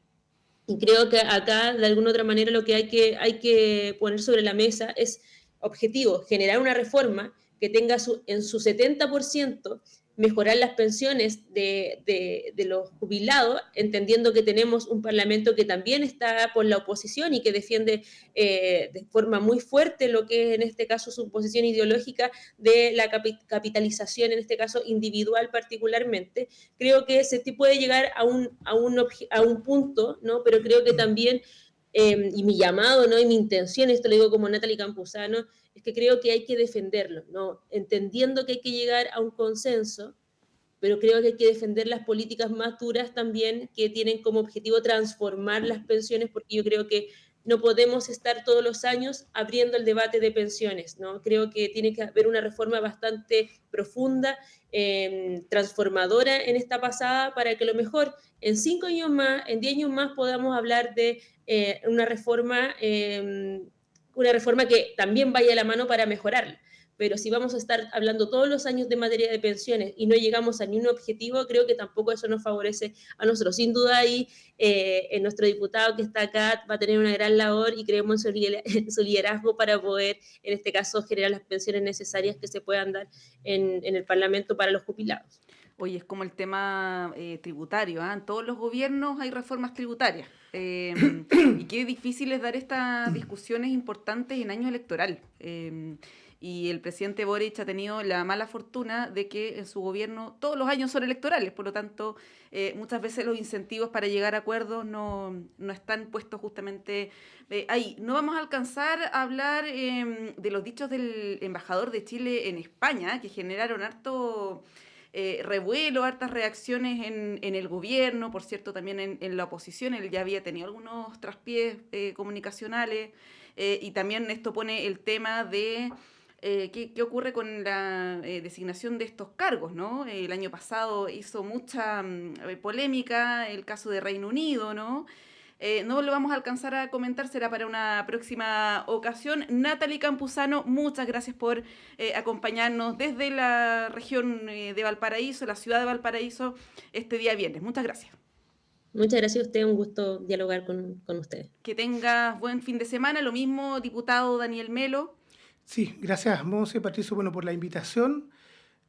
Y creo que acá, de alguna otra manera, lo que hay que poner sobre la mesa es objetivo, generar una reforma que tenga en su 70% mejorar las pensiones de los jubilados, entendiendo que tenemos un Parlamento que también está por la oposición y que defiende de forma muy fuerte lo que es en este caso su posición ideológica de la capitalización, en este caso individual particularmente. Creo que se puede llegar a un punto, ¿no? Pero creo que también, y mi llamado, ¿no? Y mi intención, esto lo digo como Natalie Campuzano, es que creo que hay que defenderlo, ¿no? Entendiendo que hay que llegar a un consenso, pero creo que hay que defender las políticas más duras también, que tienen como objetivo transformar las pensiones, porque yo creo que no podemos estar todos los años abriendo el debate de pensiones, ¿no? Creo que tiene que haber una reforma bastante profunda, transformadora en esta pasada, para que a lo mejor en 5 años más, en 10 años más podamos hablar de una reforma que también vaya a la mano para mejorarla. Pero si vamos a estar hablando todos los años de materia de pensiones y no llegamos a ningún objetivo, creo que tampoco eso nos favorece a nosotros. Sin duda ahí nuestro diputado que está acá va a tener una gran labor y creemos en su liderazgo para poder, en este caso, generar las pensiones necesarias que se puedan dar en el Parlamento para los jubilados. Oye, es como el tema tributario, ¿eh? En todos los gobiernos hay reformas tributarias. Y qué difícil es dar estas discusiones importantes en año electoral. Y el presidente Boric ha tenido la mala fortuna de que en su gobierno todos los años son electorales, por lo tanto, muchas veces los incentivos para llegar a acuerdos no están puestos justamente ahí. No vamos a alcanzar a hablar de los dichos del embajador de Chile en España, que generaron harto revuelo, hartas reacciones en el gobierno, por cierto, también en la oposición. Él ya había tenido algunos traspiés comunicacionales, y también esto pone el tema de qué ocurre con la designación de estos cargos, ¿no? El año pasado hizo mucha polémica el caso de Reino Unido, ¿no? No lo vamos a alcanzar a comentar, será para una próxima ocasión. Natalie Campuzano, muchas gracias por acompañarnos desde la región de Valparaíso, la ciudad de Valparaíso, este día viernes. Muchas gracias. Muchas gracias a usted, un gusto dialogar con ustedes. Que tengas buen fin de semana. Lo mismo, diputado Daniel Melo. Sí, gracias, Monse, Patricio, por la invitación.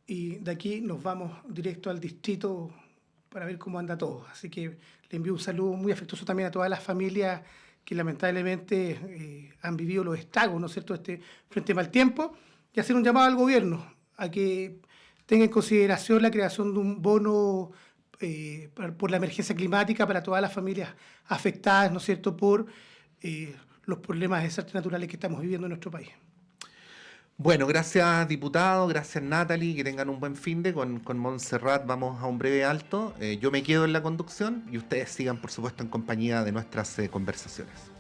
Y de aquí nos vamos directo al distrito para ver cómo anda todo. Así que le envío un saludo muy afectuoso también a todas las familias que lamentablemente han vivido los estragos, ¿no es cierto?, frente al mal tiempo, y hacer un llamado al gobierno a que tenga en consideración la creación de un bono por la emergencia climática para todas las familias afectadas, ¿no es cierto?, por los problemas de desastres naturales que estamos viviendo en nuestro país. Bueno, gracias diputado, gracias Natalie, que tengan un buen finde. Con Montserrat vamos a un breve alto. Yo me quedo en la conducción y ustedes sigan, por supuesto, en compañía de nuestras conversaciones.